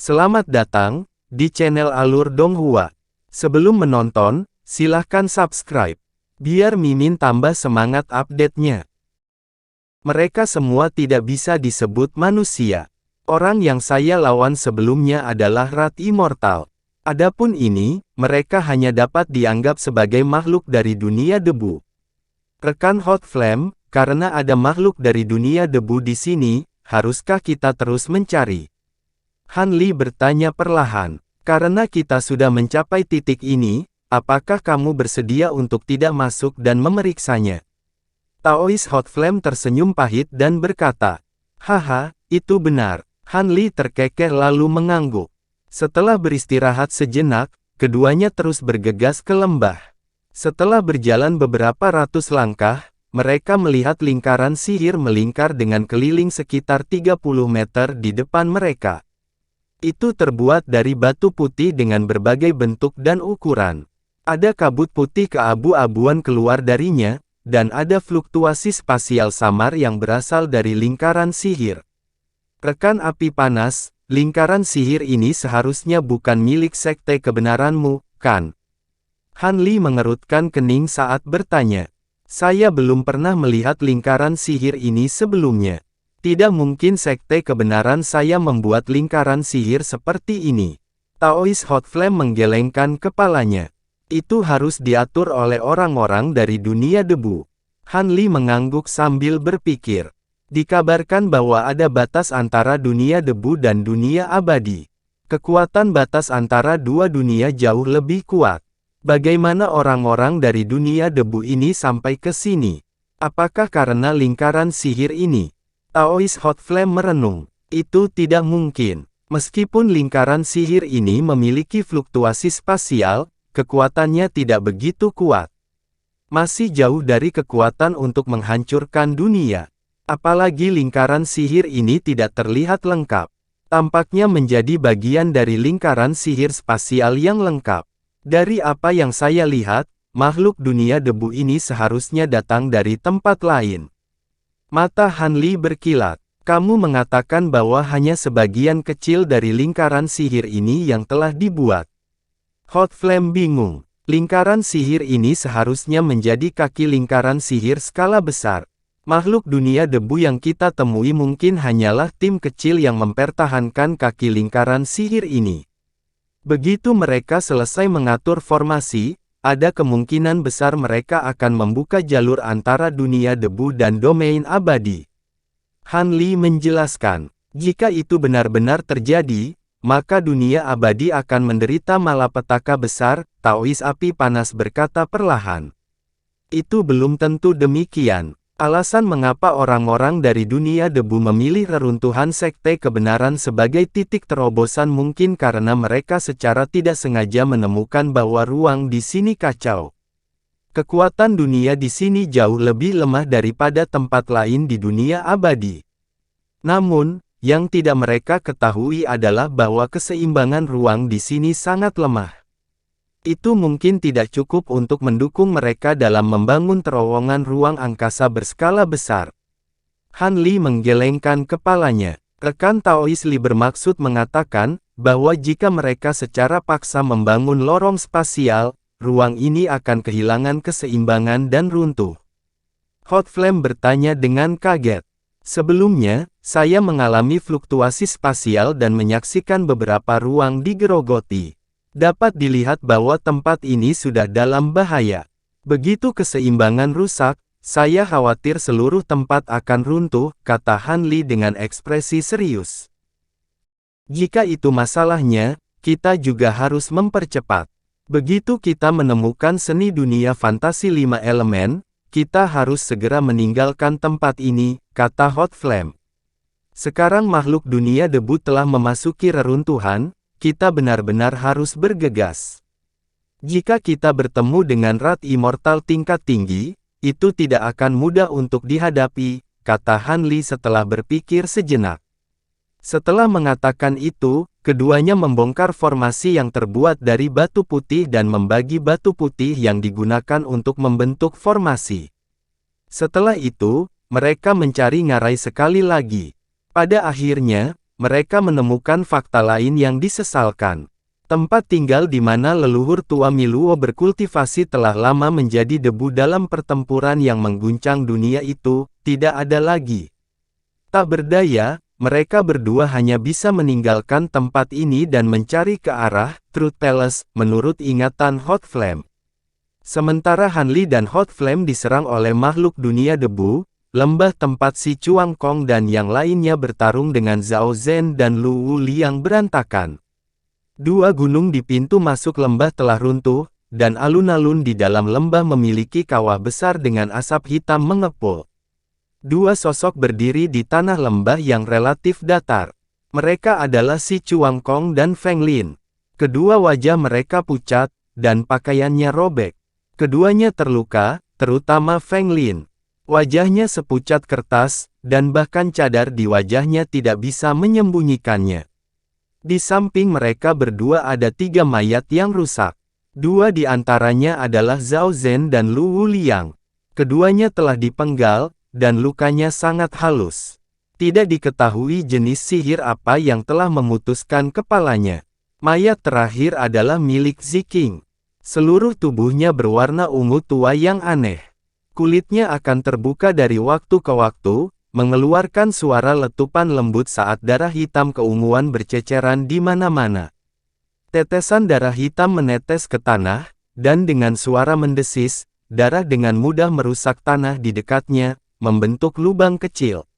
Selamat datang di channel Alur Donghua. Sebelum menonton, silahkan subscribe, biar Mimin tambah semangat update-nya. Mereka semua tidak bisa disebut manusia. Orang yang saya lawan sebelumnya adalah Rat Immortal. Adapun ini, mereka hanya dapat dianggap sebagai makhluk dari dunia debu. Rekan Hot Flame, karena ada makhluk dari dunia debu di sini, haruskah kita terus mencari? Han Li bertanya perlahan. Karena kita sudah mencapai titik ini, apakah kamu bersedia untuk tidak masuk dan memeriksanya? Taois Hot Flame tersenyum pahit dan berkata, "Haha, itu benar." Han Li terkekeh lalu mengangguk. Setelah beristirahat sejenak, keduanya terus bergegas ke lembah. Setelah berjalan beberapa ratus langkah, mereka melihat lingkaran sihir melingkar dengan keliling sekitar 30 meter di depan mereka. Itu terbuat dari batu putih dengan berbagai bentuk dan ukuran. Ada kabut putih keabu-abuan keluar darinya, dan ada fluktuasi spasial samar yang berasal dari lingkaran sihir. Rekan api panas, lingkaran sihir ini seharusnya bukan milik sekte kebenaranmu, kan? Han Li mengerutkan kening saat bertanya. Saya belum pernah melihat lingkaran sihir ini sebelumnya. Tidak mungkin sekte kebenaran saya membuat lingkaran sihir seperti ini. Taois Hot Flame menggelengkan kepalanya. Itu harus diatur oleh orang-orang dari dunia debu. Han Li mengangguk sambil berpikir. Dikabarkan bahwa ada batas antara dunia debu dan dunia abadi. Kekuatan batas antara dua dunia jauh lebih kuat. Bagaimana orang-orang dari dunia debu ini sampai ke sini? Apakah karena lingkaran sihir ini? Taois Hot Flame merenung. Itu tidak mungkin. Meskipun lingkaran sihir ini memiliki fluktuasi spasial, kekuatannya tidak begitu kuat. Masih jauh dari kekuatan untuk menghancurkan dunia. Apalagi lingkaran sihir ini tidak terlihat lengkap. Tampaknya menjadi bagian dari lingkaran sihir spasial yang lengkap. Dari apa yang saya lihat, makhluk dunia debu ini seharusnya datang dari tempat lain. Mata Han Li berkilat. Kamu mengatakan bahwa hanya sebagian kecil dari lingkaran sihir ini yang telah dibuat. Hot Flame bingung. Lingkaran sihir ini seharusnya menjadi kaki lingkaran sihir skala besar. Makhluk dunia debu yang kita temui mungkin hanyalah tim kecil yang mempertahankan kaki lingkaran sihir ini. Begitu mereka selesai mengatur formasi, ada kemungkinan besar mereka akan membuka jalur antara dunia debu dan domain abadi. Han Li menjelaskan, jika itu benar-benar terjadi, maka dunia abadi akan menderita malapetaka besar, Taois api panas berkata perlahan. Itu belum tentu demikian. Alasan mengapa orang-orang dari dunia debu memilih reruntuhan sekte kebenaran sebagai titik terobosan mungkin karena mereka secara tidak sengaja menemukan bahwa ruang di sini kacau. Kekuatan dunia di sini jauh lebih lemah daripada tempat lain di dunia abadi. Namun, yang tidak mereka ketahui adalah bahwa keseimbangan ruang di sini sangat lemah. Itu mungkin tidak cukup untuk mendukung mereka dalam membangun terowongan ruang angkasa berskala besar. Han Li menggelengkan kepalanya. Rekan Taois Li bermaksud mengatakan, bahwa jika mereka secara paksa membangun lorong spasial, ruang ini akan kehilangan keseimbangan dan runtuh. Hot Flame bertanya dengan kaget. Sebelumnya, saya mengalami fluktuasi spasial dan menyaksikan beberapa ruang digerogoti. Dapat dilihat bahwa tempat ini sudah dalam bahaya. Begitu keseimbangan rusak, saya khawatir seluruh tempat akan runtuh, kata Han Li dengan ekspresi serius. Jika itu masalahnya, kita juga harus mempercepat. Begitu kita menemukan seni dunia fantasi 5 elemen, kita harus segera meninggalkan tempat ini, kata Hot Flame. Sekarang makhluk dunia debu telah memasuki reruntuhan, kita benar-benar harus bergegas. Jika kita bertemu dengan Rat Immortal tingkat tinggi, itu tidak akan mudah untuk dihadapi, kata Han Li setelah berpikir sejenak. Setelah mengatakan itu, keduanya membongkar formasi yang terbuat dari batu putih dan membagi batu putih yang digunakan untuk membentuk formasi. Setelah itu, mereka mencari ngarai sekali lagi. Pada akhirnya, mereka menemukan fakta lain yang disesalkan. Tempat tinggal di mana leluhur tua Miluo berkultivasi telah lama menjadi debu dalam pertempuran yang mengguncang dunia itu, tidak ada lagi. Tak berdaya, mereka berdua hanya bisa meninggalkan tempat ini dan mencari ke arah Truth Palace, menurut ingatan Hot Flame. Sementara Hanli dan Hot Flame diserang oleh makhluk dunia debu, lembah tempat si Chuang Kong dan yang lainnya bertarung dengan Zhao Zhen dan Lu Wuliang berantakan. Dua gunung di pintu masuk lembah telah runtuh, dan alun-alun di dalam lembah memiliki kawah besar dengan asap hitam mengepul. Dua sosok berdiri di tanah lembah yang relatif datar. Mereka adalah si Chuang Kong dan Feng Lin. Kedua wajah mereka pucat, dan pakaiannya robek. Keduanya terluka, terutama Feng Lin. Wajahnya sepucat kertas, dan bahkan cadar di wajahnya tidak bisa menyembunyikannya. Di samping mereka berdua ada 3 mayat yang rusak. 2 di antaranya adalah Zhao Zhen dan Lu Wuliang. Keduanya telah dipenggal, dan lukanya sangat halus. Tidak diketahui jenis sihir apa yang telah memutuskan kepalanya. Mayat terakhir adalah milik Ziking. Seluruh tubuhnya berwarna ungu tua yang aneh. Kulitnya akan terbuka dari waktu ke waktu, mengeluarkan suara letupan lembut saat darah hitam keunguan berceceran di mana-mana. Tetesan darah hitam menetes ke tanah, dan dengan suara mendesis, darah dengan mudah merusak tanah di dekatnya, membentuk lubang kecil.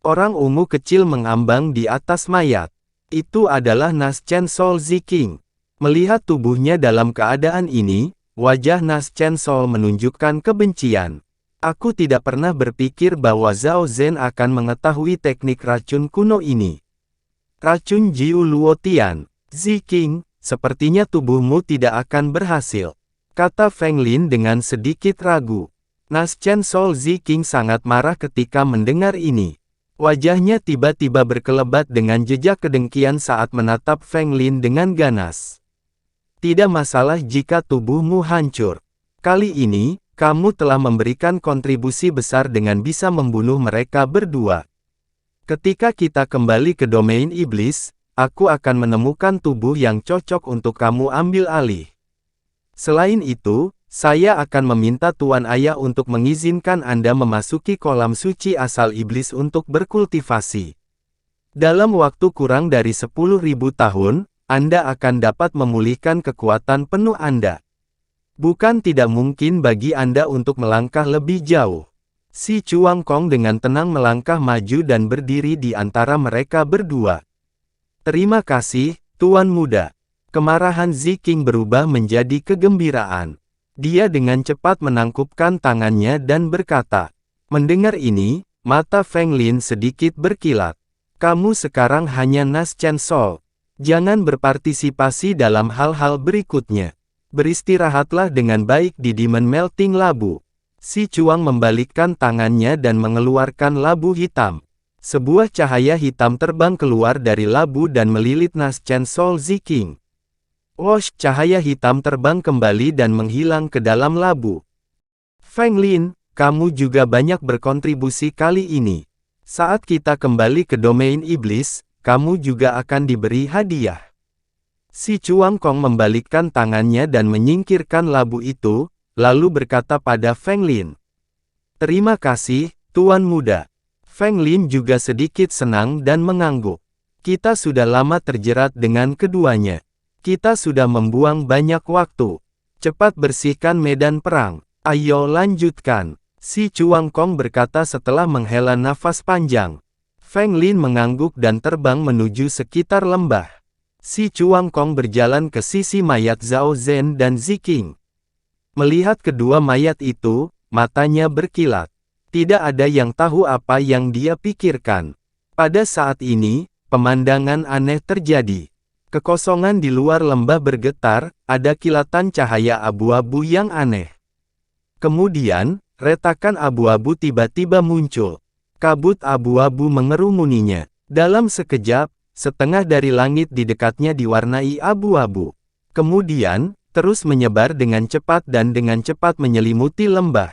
Orang ungu kecil mengambang di atas mayat. Itu adalah Nas Chen Sol Ziking. Melihat tubuhnya dalam keadaan ini, wajah Nas Chen Sol menunjukkan kebencian. Aku tidak pernah berpikir bahwa Zhao Zhen akan mengetahui teknik racun kuno ini. Racun Jiu Luotian. Ziking, sepertinya tubuhmu tidak akan berhasil, kata Feng Lin dengan sedikit ragu. Nas Chen Sol Ziking sangat marah ketika mendengar ini. Wajahnya tiba-tiba berkelebat dengan jejak kedengkian saat menatap Feng Lin dengan ganas. Tidak masalah jika tubuhmu hancur. Kali ini, kamu telah memberikan kontribusi besar dengan bisa membunuh mereka berdua. Ketika kita kembali ke domain iblis, aku akan menemukan tubuh yang cocok untuk kamu ambil alih. Selain itu, saya akan meminta Tuan Ayah untuk mengizinkan Anda memasuki kolam suci asal iblis untuk berkultivasi. Dalam waktu kurang dari 10.000 tahun, Anda akan dapat memulihkan kekuatan penuh Anda. Bukan tidak mungkin bagi Anda untuk melangkah lebih jauh. Si Chuang Kong dengan tenang melangkah maju dan berdiri di antara mereka berdua. Terima kasih, Tuan Muda. Kemarahan Ziking berubah menjadi kegembiraan. Dia dengan cepat menangkupkan tangannya dan berkata. Mendengar ini, mata Feng Lin sedikit berkilat. Kamu sekarang hanya Nas Chen Sol. Jangan berpartisipasi dalam hal-hal berikutnya. Beristirahatlah dengan baik di Demon Melting Labu. Si Chuang membalikkan tangannya dan mengeluarkan labu hitam. Sebuah cahaya hitam terbang keluar dari labu dan melilit Nas Chen Sol Ziking. Wosh, cahaya hitam terbang kembali dan menghilang ke dalam labu. Feng Lin, kamu juga banyak berkontribusi kali ini. Saat kita kembali ke domain iblis, kamu juga akan diberi hadiah. Si Chuang Kong membalikkan tangannya dan menyingkirkan labu itu, lalu berkata pada Feng Lin. Terima kasih, Tuan Muda. Feng Lin juga sedikit senang dan mengangguk. Kita sudah lama terjerat dengan keduanya. Kita sudah membuang banyak waktu. Cepat bersihkan medan perang. Ayo lanjutkan. Si Chuang Kong berkata setelah menghela nafas panjang. Feng Lin mengangguk dan terbang menuju sekitar lembah. Si Chuang Kong berjalan ke sisi mayat Zhao Zhen dan Ziking. Melihat kedua mayat itu, matanya berkilat. Tidak ada yang tahu apa yang dia pikirkan. Pada saat ini, pemandangan aneh terjadi. Kekosongan di luar lembah bergetar, ada kilatan cahaya abu-abu yang aneh. Kemudian, retakan abu-abu tiba-tiba muncul. Kabut abu-abu mengerumuninya. Dalam sekejap, setengah dari langit di dekatnya diwarnai abu-abu. Kemudian, terus menyebar dengan cepat dan dengan cepat menyelimuti lembah.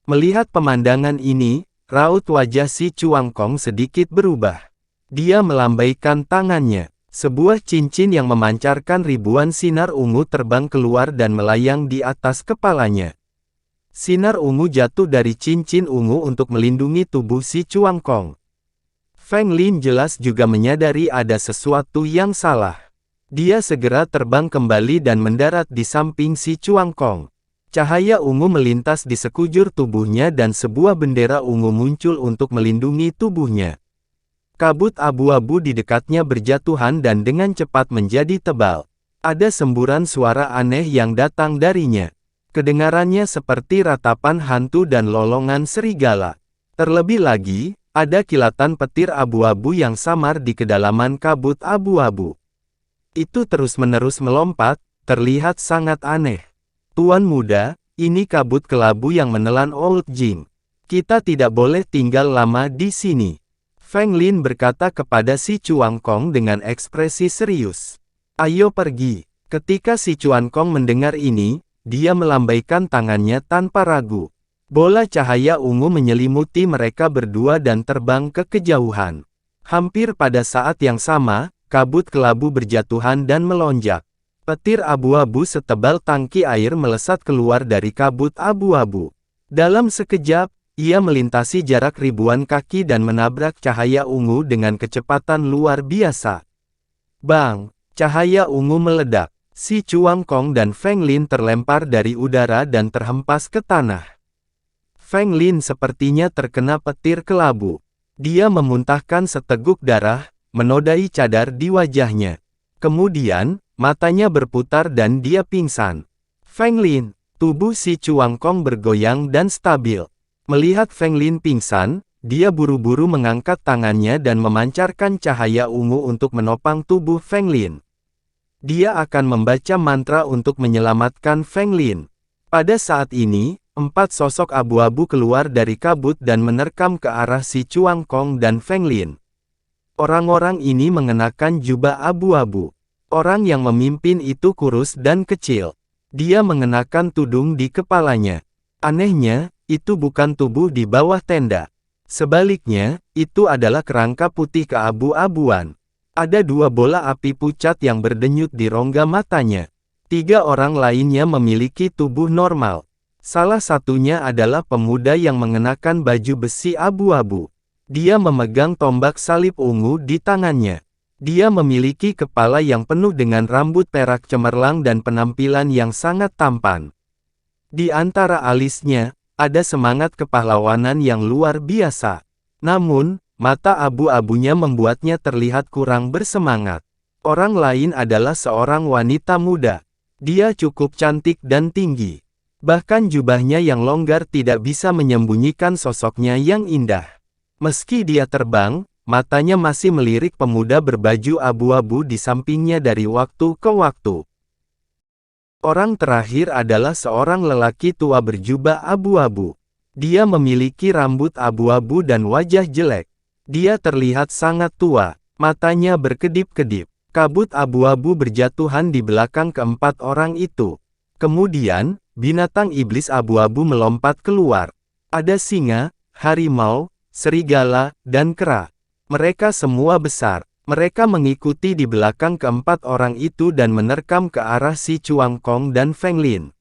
Melihat pemandangan ini, raut wajah si Chuang Kong sedikit berubah. Dia melambaikan tangannya. Sebuah cincin yang memancarkan ribuan sinar ungu terbang keluar dan melayang di atas kepalanya. Sinar ungu jatuh dari cincin ungu untuk melindungi tubuh si Chuang Kong. Feng Lin jelas juga menyadari ada sesuatu yang salah. Dia segera terbang kembali dan mendarat di samping si Chuang Kong. Cahaya ungu melintas di sekujur tubuhnya dan sebuah bendera ungu muncul untuk melindungi tubuhnya. Kabut abu-abu di dekatnya berjatuhan dan dengan cepat menjadi tebal. Ada semburan suara aneh yang datang darinya. Kedengarannya seperti ratapan hantu dan lolongan serigala. Terlebih lagi, ada kilatan petir abu-abu yang samar di kedalaman kabut abu-abu. Itu terus-menerus melompat, terlihat sangat aneh. Tuan muda, ini kabut kelabu yang menelan Old Jing. Kita tidak boleh tinggal lama di sini. Feng Lin berkata kepada si Chuang Kong dengan ekspresi serius. Ayo pergi. Ketika si Chuang Kong mendengar ini, dia melambaikan tangannya tanpa ragu. Bola cahaya ungu menyelimuti mereka berdua dan terbang ke kejauhan. Hampir pada saat yang sama, kabut kelabu berjatuhan dan melonjak. Petir abu-abu setebal tangki air melesat keluar dari kabut abu-abu. Dalam sekejap, ia melintasi jarak ribuan kaki dan menabrak cahaya ungu dengan kecepatan luar biasa. Bang! Cahaya ungu meledak. Si Chuang Kong dan Feng Lin terlempar dari udara dan terhempas ke tanah. Feng Lin sepertinya terkena petir kelabu. Dia memuntahkan seteguk darah, menodai cadar di wajahnya. Kemudian, matanya berputar dan dia pingsan. Feng Lin, tubuh si Chuang Kong bergoyang dan stabil. Melihat Feng Lin pingsan, dia buru-buru mengangkat tangannya dan memancarkan cahaya ungu untuk menopang tubuh Feng Lin. Dia akan membaca mantra untuk menyelamatkan Feng Lin. Pada saat ini, 4 sosok abu-abu keluar dari kabut dan menerkam ke arah si Chuang Kong dan Feng Lin. Orang-orang ini mengenakan jubah abu-abu. Orang yang memimpin itu kurus dan kecil. Dia mengenakan tudung di kepalanya. Anehnya, itu bukan tubuh di bawah tenda. Sebaliknya, itu adalah kerangka putih keabu-abuan. Ada 2 bola api pucat yang berdenyut di rongga matanya. 3 orang lainnya memiliki tubuh normal. Salah satunya adalah pemuda yang mengenakan baju besi abu-abu. Dia memegang tombak salib ungu di tangannya. Dia memiliki kepala yang penuh dengan rambut perak cemerlang dan penampilan yang sangat tampan. Di antara alisnya, ada semangat kepahlawanan yang luar biasa. Namun, mata abu-abunya membuatnya terlihat kurang bersemangat. Orang lain adalah seorang wanita muda. Dia cukup cantik dan tinggi. Bahkan jubahnya yang longgar tidak bisa menyembunyikan sosoknya yang indah. Meski dia terbang, matanya masih melirik pemuda berbaju abu-abu di sampingnya dari waktu ke waktu. Orang terakhir adalah seorang lelaki tua berjubah abu-abu. Dia memiliki rambut abu-abu dan wajah jelek. Dia terlihat sangat tua, matanya berkedip-kedip. Kabut abu-abu berjatuhan di belakang keempat orang itu. Kemudian, binatang iblis abu-abu melompat keluar. Ada singa, harimau, serigala, dan kera. Mereka semua besar. Mereka mengikuti di belakang keempat orang itu dan menerkam ke arah si Chuang Kong dan Feng Lin.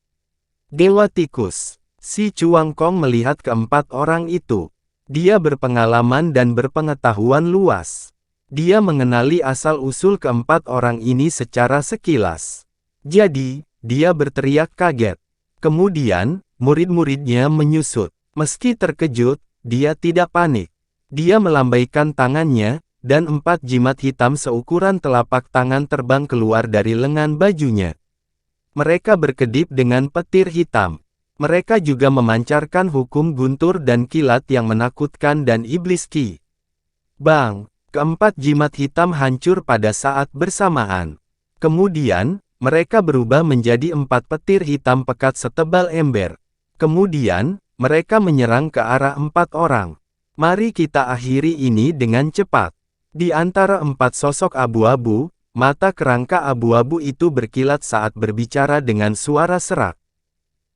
Dewa Tikus. Si Chuang Kong melihat keempat orang itu. Dia berpengalaman dan berpengetahuan luas. Dia mengenali asal-usul keempat orang ini secara sekilas. Jadi, dia berteriak kaget. Kemudian, murid-muridnya menyusut. Meski terkejut, dia tidak panik. Dia melambaikan tangannya, dan 4 jimat hitam seukuran telapak tangan terbang keluar dari lengan bajunya. Mereka berkedip dengan petir hitam. Mereka juga memancarkan hukum guntur dan kilat yang menakutkan dan iblis ki. Bang! Keempat jimat hitam hancur pada saat bersamaan. Kemudian, mereka berubah menjadi 4 petir hitam pekat setebal ember. Kemudian, mereka menyerang ke arah 4 orang. Mari kita akhiri ini dengan cepat. Di antara 4 sosok abu-abu, mata kerangka abu-abu itu berkilat saat berbicara dengan suara serak.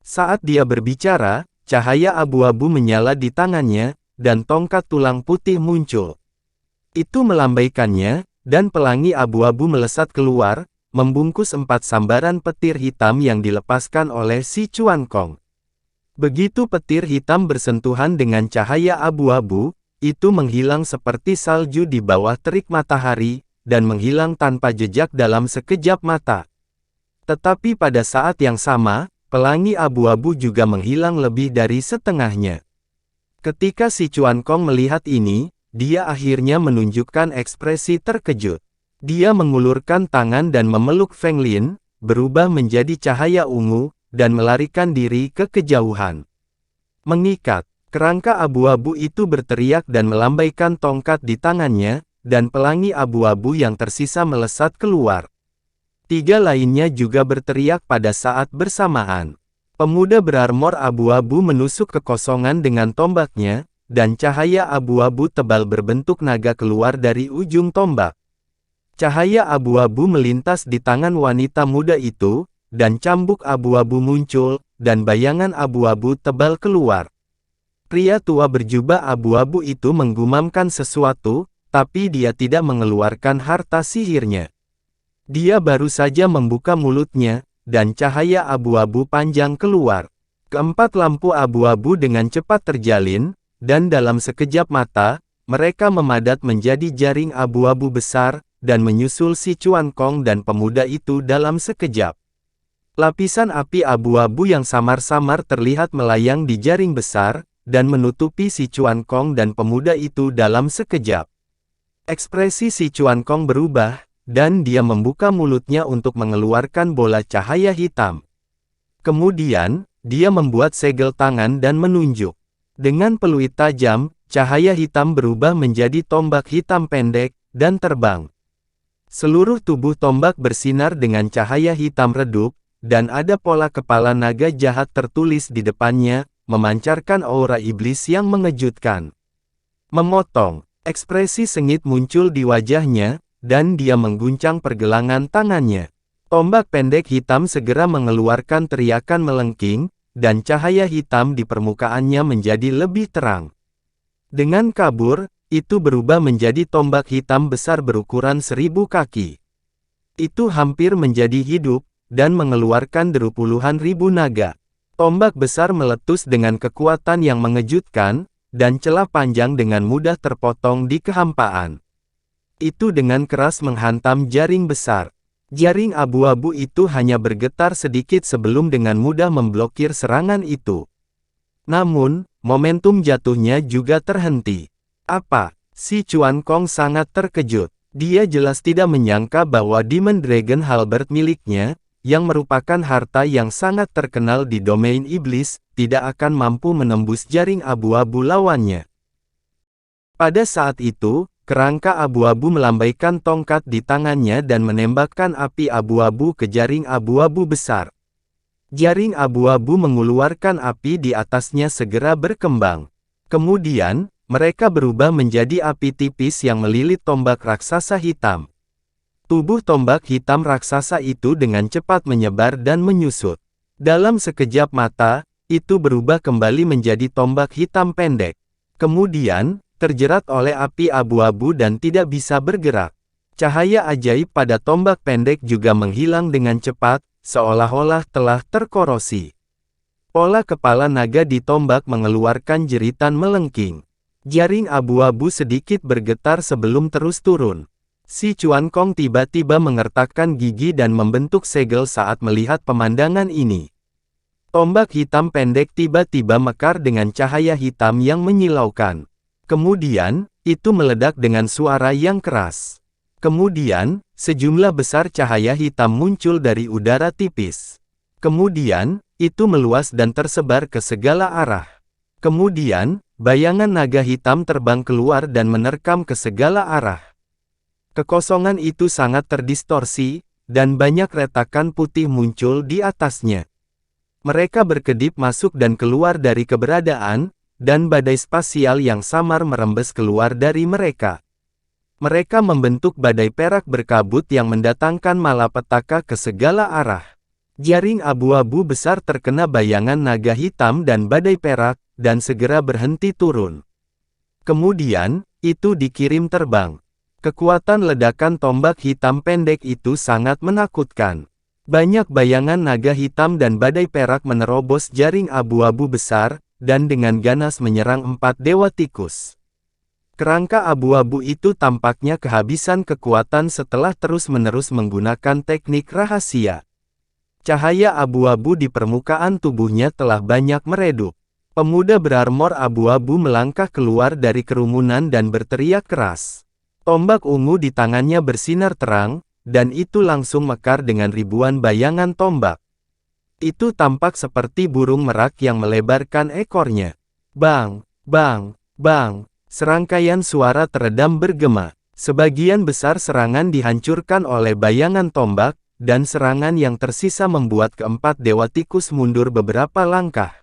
Saat dia berbicara, cahaya abu-abu menyala di tangannya, dan tongkat tulang putih muncul. Itu melambaikannya, dan pelangi abu-abu melesat keluar, membungkus 4 sambaran petir hitam yang dilepaskan oleh si Chuan Kong. Begitu petir hitam bersentuhan dengan cahaya abu-abu, itu menghilang seperti salju di bawah terik matahari, dan menghilang tanpa jejak dalam sekejap mata. Tetapi pada saat yang sama, pelangi abu-abu juga menghilang lebih dari setengahnya. Ketika si Chuan Kong melihat ini, dia akhirnya menunjukkan ekspresi terkejut. Dia mengulurkan tangan dan memeluk Feng Lin, berubah menjadi cahaya ungu, dan melarikan diri ke kejauhan. Mengikat, kerangka abu-abu itu berteriak dan melambaikan tongkat di tangannya, dan pelangi abu-abu yang tersisa melesat keluar. 3 lainnya juga berteriak pada saat bersamaan. Pemuda berarmor abu-abu menusuk kekosongan dengan tombaknya, dan cahaya abu-abu tebal berbentuk naga keluar dari ujung tombak. Cahaya abu-abu melintas di tangan wanita muda itu, dan cambuk abu-abu muncul, dan bayangan abu-abu tebal keluar. Pria tua berjubah abu-abu itu menggumamkan sesuatu, tapi dia tidak mengeluarkan harta sihirnya. Dia baru saja membuka mulutnya, dan cahaya abu-abu panjang keluar. Keempat lampu abu-abu dengan cepat terjalin, dan dalam sekejap mata, mereka memadat menjadi jaring abu-abu besar, dan menyusul si Chuan Kong dan pemuda itu dalam sekejap. Lapisan api abu-abu yang samar-samar terlihat melayang di jaring besar, dan menutupi si Chuan Kong dan pemuda itu dalam sekejap. Ekspresi si Chuan Kong berubah, dan dia membuka mulutnya untuk mengeluarkan bola cahaya hitam. Kemudian, dia membuat segel tangan dan menunjuk. Dengan peluit tajam, cahaya hitam berubah menjadi tombak hitam pendek, dan terbang. Seluruh tubuh tombak bersinar dengan cahaya hitam redup, dan ada pola kepala naga jahat tertulis di depannya, memancarkan aura iblis yang mengejutkan. Memotong, ekspresi sengit muncul di wajahnya, dan dia mengguncang pergelangan tangannya. Tombak pendek hitam segera mengeluarkan teriakan melengking, dan cahaya hitam di permukaannya menjadi lebih terang. Dengan kabur, itu berubah menjadi tombak hitam besar berukuran 1000 kaki. Itu hampir menjadi hidup, dan mengeluarkan deru puluhan ribu naga. Tombak besar meletus dengan kekuatan yang mengejutkan, dan celah panjang dengan mudah terpotong di kehampaan. Itu dengan keras menghantam jaring besar. Jaring abu-abu itu hanya bergetar sedikit sebelum dengan mudah memblokir serangan itu. Namun, momentum jatuhnya juga terhenti. Apa? Si Chuan Kong sangat terkejut. Dia jelas tidak menyangka bahwa Demon Dragon Halberd miliknya, yang merupakan harta yang sangat terkenal di domain iblis, tidak akan mampu menembus jaring abu-abu lawannya. Pada saat itu, kerangka abu-abu melambaikan tongkat di tangannya dan menembakkan api abu-abu ke jaring abu-abu besar. Jaring abu-abu mengeluarkan api di atasnya segera berkembang. Kemudian, mereka berubah menjadi api tipis yang melilit tombak raksasa hitam. Tubuh tombak hitam raksasa itu dengan cepat menyebar dan menyusut. Dalam sekejap mata, itu berubah kembali menjadi tombak hitam pendek. Kemudian, terjerat oleh api abu-abu dan tidak bisa bergerak. Cahaya ajaib pada tombak pendek juga menghilang dengan cepat, seolah-olah telah terkorosi. Pola kepala naga di tombak mengeluarkan jeritan melengking. Jaring abu-abu sedikit bergetar sebelum terus turun. Si Chuan Kong tiba-tiba mengertakkan gigi dan membentuk segel saat melihat pemandangan ini. Tombak hitam pendek tiba-tiba mekar dengan cahaya hitam yang menyilaukan. Kemudian, itu meledak dengan suara yang keras. Kemudian, sejumlah besar cahaya hitam muncul dari udara tipis. Kemudian, itu meluas dan tersebar ke segala arah. Kemudian, bayangan naga hitam terbang keluar dan menerkam ke segala arah. Kekosongan itu sangat terdistorsi, dan banyak retakan putih muncul di atasnya. Mereka berkedip masuk dan keluar dari keberadaan, dan badai spasial yang samar merembes keluar dari mereka. Mereka membentuk badai perak berkabut yang mendatangkan malapetaka ke segala arah. Jaring abu-abu besar terkena bayangan naga hitam dan badai perak, dan segera berhenti turun. Kemudian, itu dikirim terbang. Kekuatan ledakan tombak hitam pendek itu sangat menakutkan. Banyak bayangan naga hitam dan badai perak menerobos jaring abu-abu besar, dan dengan ganas menyerang 4 dewa tikus. Kerangka abu-abu itu tampaknya kehabisan kekuatan setelah terus-menerus menggunakan teknik rahasia. Cahaya abu-abu di permukaan tubuhnya telah banyak meredup. Pemuda berarmor abu-abu melangkah keluar dari kerumunan dan berteriak keras. Tombak ungu di tangannya bersinar terang, dan itu langsung mekar dengan ribuan bayangan tombak. Itu tampak seperti burung merak yang melebarkan ekornya. Bang, bang, bang, serangkaian suara teredam bergema. Sebagian besar serangan dihancurkan oleh bayangan tombak, dan serangan yang tersisa membuat keempat dewa tikus mundur beberapa langkah.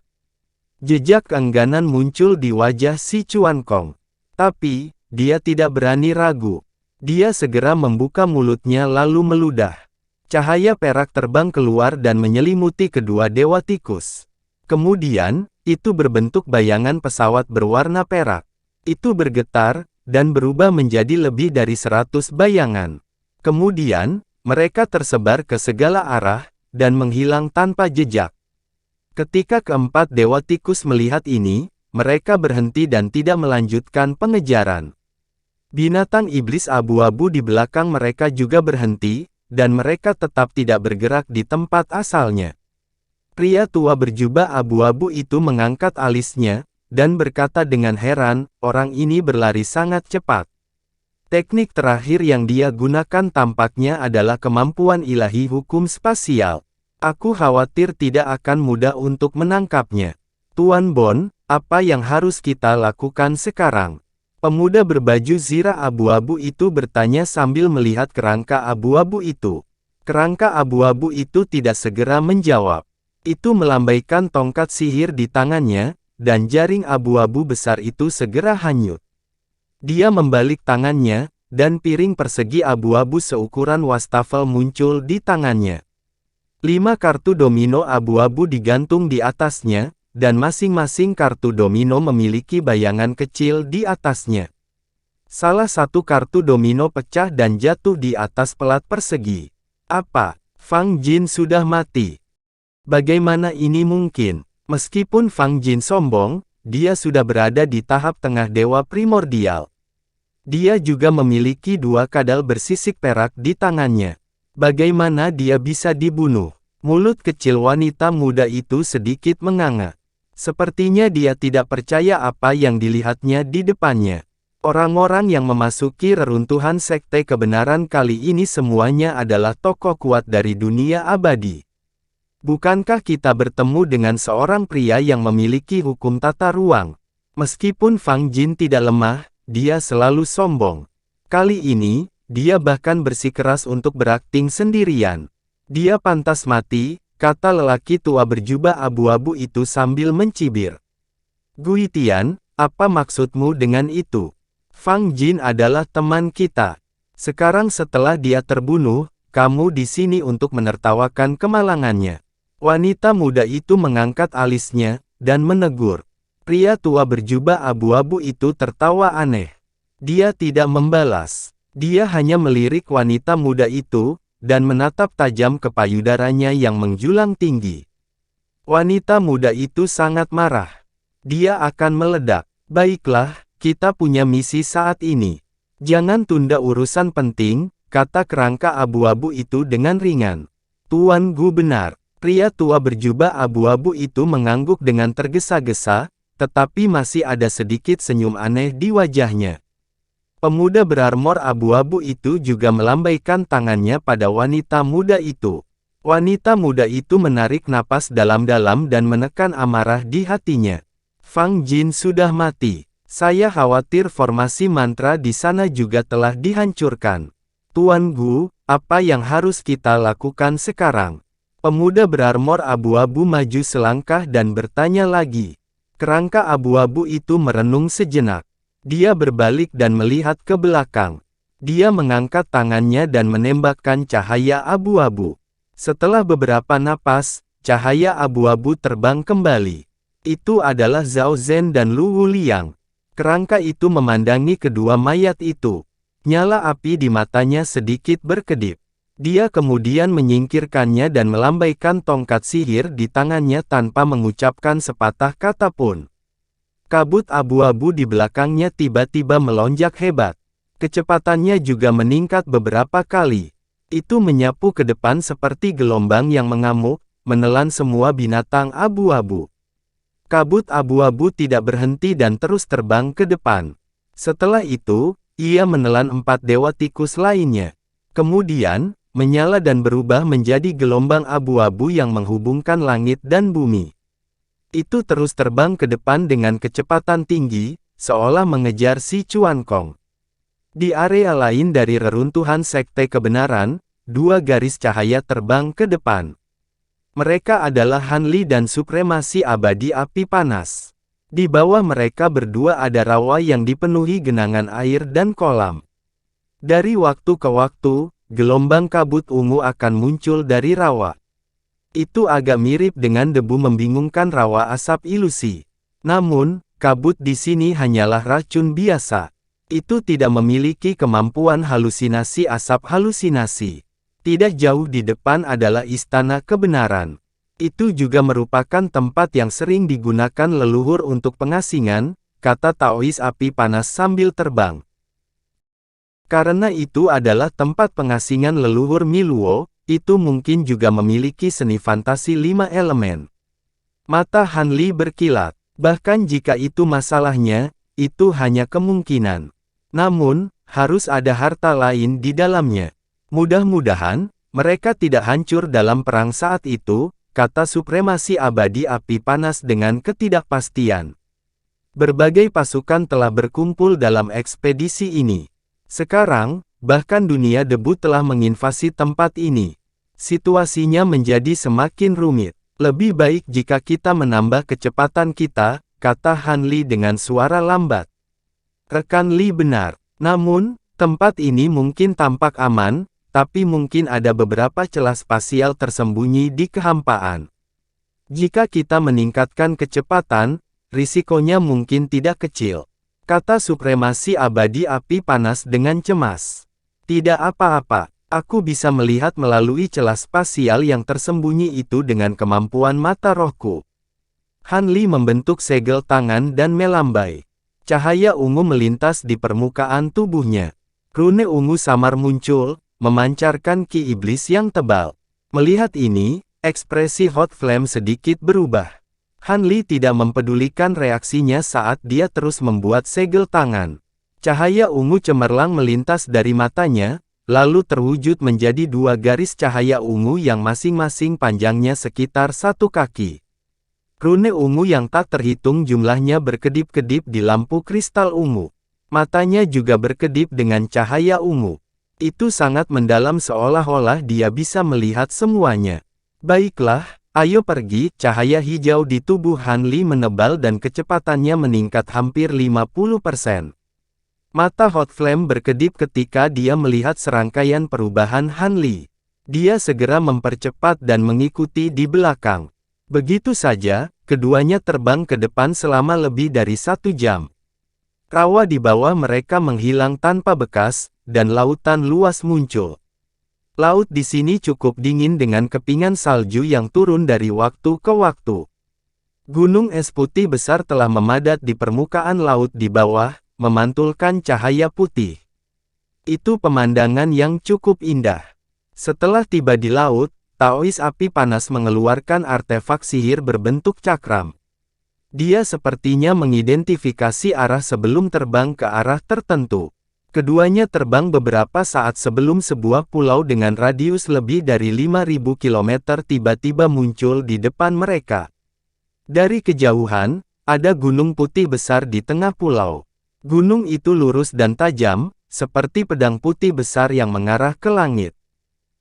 Jejak keengganan muncul di wajah si Chuan Kong. Tapi, dia tidak berani ragu. Dia segera membuka mulutnya lalu meludah. Cahaya perak terbang keluar dan menyelimuti kedua dewa tikus. Kemudian, itu berbentuk bayangan pesawat berwarna perak. Itu bergetar, dan berubah menjadi lebih dari 100 bayangan. Kemudian, mereka tersebar ke segala arah, dan menghilang tanpa jejak. Ketika keempat dewa tikus melihat ini, mereka berhenti dan tidak melanjutkan pengejaran. Binatang iblis abu-abu di belakang mereka juga berhenti, dan mereka tetap tidak bergerak di tempat asalnya. Pria tua berjubah abu-abu itu mengangkat alisnya, dan berkata dengan heran, orang ini berlari sangat cepat. Teknik terakhir yang dia gunakan tampaknya adalah kemampuan ilahi hukum spasial. Aku khawatir tidak akan mudah untuk menangkapnya. Tuan Bon, apa yang harus kita lakukan sekarang? Pemuda berbaju zirah abu-abu itu bertanya sambil melihat kerangka abu-abu itu. Kerangka abu-abu itu tidak segera menjawab. Itu melambaikan tongkat sihir di tangannya, dan jaring abu-abu besar itu segera hanyut. Dia membalik tangannya, dan piring persegi abu-abu seukuran wastafel muncul di tangannya. 5 kartu domino abu-abu digantung di atasnya, dan masing-masing kartu domino memiliki bayangan kecil di atasnya. Salah satu kartu domino pecah dan jatuh di atas pelat persegi. Apa? Fang Jin sudah mati. Bagaimana ini mungkin? Meskipun Fang Jin sombong, dia sudah berada di tahap tengah dewa primordial. Dia juga memiliki 2 kadal bersisik perak di tangannya. Bagaimana dia bisa dibunuh? Mulut kecil wanita muda itu sedikit menganga. Sepertinya dia tidak percaya apa yang dilihatnya di depannya. Orang-orang yang memasuki reruntuhan sekte kebenaran kali ini semuanya adalah tokoh kuat dari dunia abadi. Bukankah kita bertemu dengan seorang pria yang memiliki hukum tata ruang? Meskipun Fang Jin tidak lemah, dia selalu sombong. Kali ini, dia bahkan bersikeras untuk berakting sendirian. Dia pantas mati, kata lelaki tua berjubah abu-abu itu sambil mencibir. Gui Tian, apa maksudmu dengan itu? Fang Jin adalah teman kita. Sekarang setelah dia terbunuh, kamu di sini untuk menertawakan kemalangannya. Wanita muda itu mengangkat alisnya, dan menegur. Pria tua berjubah abu-abu itu tertawa aneh. Dia tidak membalas. Dia hanya melirik wanita muda itu, dan menatap tajam ke payudaranya yang menjulang tinggi. Wanita muda itu sangat marah. Dia akan meledak. Baiklah, kita punya misi saat ini. Jangan tunda urusan penting, kata kerangka abu-abu itu dengan ringan. Tuan Gu benar. Pria tua berjubah abu-abu itu mengangguk dengan tergesa-gesa, tetapi masih ada sedikit senyum aneh di wajahnya. Pemuda berarmor abu-abu itu juga melambaikan tangannya pada wanita muda itu. Wanita muda itu menarik napas dalam-dalam dan menekan amarah di hatinya. Fang Jin sudah mati. Saya khawatir formasi mantra di sana juga telah dihancurkan. Tuan Gu, apa yang harus kita lakukan sekarang? Pemuda berarmor abu-abu maju selangkah dan bertanya lagi. Kerangka abu-abu itu merenung sejenak. Dia berbalik dan melihat ke belakang. Dia mengangkat tangannya dan menembakkan cahaya abu-abu. Setelah beberapa napas, cahaya abu-abu terbang kembali. Itu adalah Zhao Zhen dan Lu Wuliang. Kerangka itu memandangi kedua mayat itu. Nyala api di matanya sedikit berkedip. Dia kemudian menyingkirkannya dan melambaikan tongkat sihir di tangannya tanpa mengucapkan sepatah kata pun. Kabut abu-abu di belakangnya tiba-tiba melonjak hebat. Kecepatannya juga meningkat beberapa kali. Itu menyapu ke depan seperti gelombang yang mengamuk, menelan semua binatang abu-abu. Kabut abu-abu tidak berhenti dan terus terbang ke depan. Setelah itu, ia menelan 4 dewa tikus lainnya. Kemudian, menyala dan berubah menjadi gelombang abu-abu yang menghubungkan langit dan bumi. Itu terus terbang ke depan dengan kecepatan tinggi, seolah mengejar si Chuan Kong. Di area lain dari reruntuhan Sekte Kebenaran, 2 garis cahaya terbang ke depan. Mereka adalah Han Li dan Supremasi Abadi Api Panas. Di bawah mereka berdua ada rawa yang dipenuhi genangan air dan kolam. Dari waktu ke waktu, gelombang kabut ungu akan muncul dari rawa. Itu agak mirip dengan debu membingungkan rawa asap ilusi. Namun, kabut di sini hanyalah racun biasa. Itu tidak memiliki kemampuan halusinasi asap halusinasi. Tidak jauh di depan adalah Istana Kebenaran. Itu juga merupakan tempat yang sering digunakan leluhur untuk pengasingan, kata Taois Api Panas sambil terbang. Karena itu adalah tempat pengasingan leluhur Miluo, itu mungkin juga memiliki seni fantasi 5 elemen. Mata Han Li berkilat. Bahkan jika itu masalahnya, itu hanya kemungkinan. Namun, harus ada harta lain di dalamnya. Mudah-mudahan, mereka tidak hancur dalam perang saat itu, kata Supremasi Abadi Api Panas dengan ketidakpastian. Berbagai pasukan telah berkumpul dalam ekspedisi ini. Sekarang, bahkan dunia debu telah menginvasi tempat ini. Situasinya menjadi semakin rumit. Lebih baik jika kita menambah kecepatan kita, kata Han Li dengan suara lambat. Rekan Li benar. Namun, tempat ini mungkin tampak aman, tapi mungkin ada beberapa celah spasial tersembunyi di kehampaan. Jika kita meningkatkan kecepatan, risikonya mungkin tidak kecil. Kata Supremasi Abadi Api Panas dengan cemas. Tidak apa-apa, aku bisa melihat melalui celah spasial yang tersembunyi itu dengan kemampuan mata rohku. Han Li membentuk segel tangan dan melambai. Cahaya ungu melintas di permukaan tubuhnya. Rune ungu samar muncul, memancarkan ki iblis yang tebal. Melihat ini, ekspresi Hot Flame sedikit berubah. Han Li tidak mempedulikan reaksinya saat dia terus membuat segel tangan. Cahaya ungu cemerlang melintas dari matanya, lalu terwujud menjadi 2 garis cahaya ungu yang masing-masing panjangnya sekitar 1 kaki. Rune ungu yang tak terhitung jumlahnya berkedip-kedip di lampu kristal ungu. Matanya juga berkedip dengan cahaya ungu. Itu sangat mendalam seolah-olah dia bisa melihat semuanya. Baiklah. Ayo pergi, cahaya hijau di tubuh Han Li menebal dan kecepatannya meningkat hampir 50%. Mata Hot Flame berkedip ketika dia melihat serangkaian perubahan Han Li. Dia segera mempercepat dan mengikuti di belakang. Begitu saja, keduanya terbang ke depan selama lebih dari 1 jam. Rawa di bawah mereka menghilang tanpa bekas, dan lautan luas muncul. Laut di sini cukup dingin dengan kepingan salju yang turun dari waktu ke waktu. Gunung es putih besar telah memadat di permukaan laut di bawah, memantulkan cahaya putih. Itu pemandangan yang cukup indah. Setelah tiba di laut, Taois Api Panas mengeluarkan artefak sihir berbentuk cakram. Dia sepertinya mengidentifikasi arah sebelum terbang ke arah tertentu. Keduanya terbang beberapa saat sebelum sebuah pulau dengan radius lebih dari 5.000 km tiba-tiba muncul di depan mereka. Dari kejauhan, ada gunung putih besar di tengah pulau. Gunung itu lurus dan tajam, seperti pedang putih besar yang mengarah ke langit.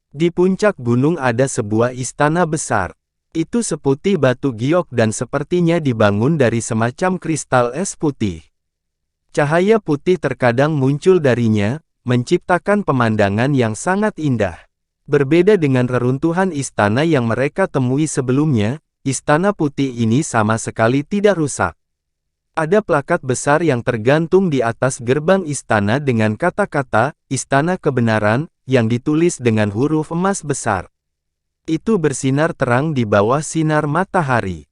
Di puncak gunung ada sebuah istana besar. Itu seputih batu giok dan sepertinya dibangun dari semacam kristal es putih. Cahaya putih terkadang muncul darinya, menciptakan pemandangan yang sangat indah. Berbeda dengan reruntuhan istana yang mereka temui sebelumnya, istana putih ini sama sekali tidak rusak. Ada plakat besar yang tergantung di atas gerbang istana dengan kata-kata, Istana Kebenaran, yang ditulis dengan huruf emas besar. Itu bersinar terang di bawah sinar matahari.